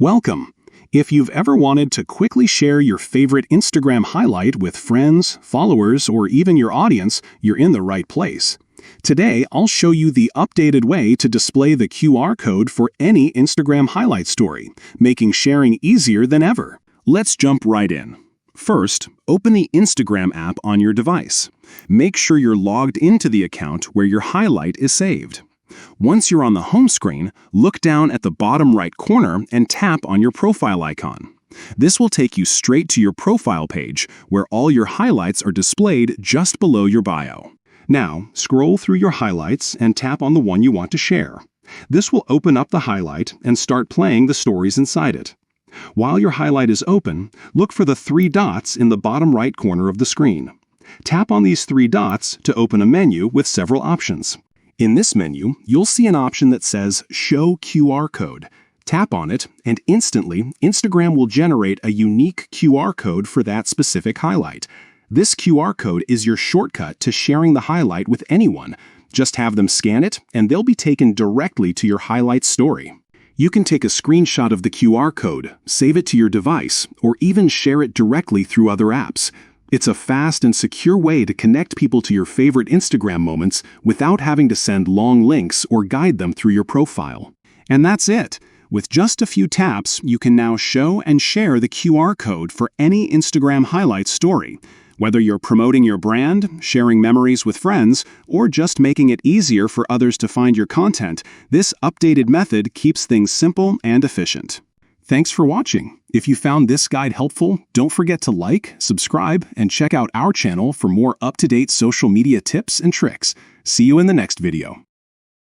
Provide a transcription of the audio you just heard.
Welcome! If you've ever wanted to quickly share your favorite Instagram highlight with friends, followers, or even your audience, you're in the right place. Today, I'll show you the updated way to display the QR code for any Instagram highlight story, making sharing easier than ever. Let's jump right in. First, open the Instagram app on your device. Make sure you're logged into the account where your highlight is saved. Once you're on the home screen, look down at the bottom right corner and tap on your profile icon. This will take you straight to your profile page, where all your highlights are displayed just below your bio. Now, scroll through your highlights and tap on the one you want to share. This will open up the highlight and start playing the stories inside it. While your highlight is open, look for the three dots in the bottom right corner of the screen. Tap on these three dots to open a menu with several options. In this menu, you'll see an option that says Show QR Code. Tap on it, and instantly, Instagram will generate a unique QR code for that specific highlight. This QR code is your shortcut to sharing the highlight with anyone. Just have them scan it, and they'll be taken directly to your highlight story. You can take a screenshot of the QR code, save it to your device, or even share it directly through other apps. It's a fast and secure way to connect people to your favorite Instagram moments without having to send long links or guide them through your profile. And that's it. With just a few taps, you can now show and share the QR code for any Instagram highlight story. Whether you're promoting your brand, sharing memories with friends, or just making it easier for others to find your content, this updated method keeps things simple and efficient. Thanks for watching. If you found this guide helpful, don't forget to like, subscribe, and check out our channel for more up-to-date social media tips and tricks. See you in the next video.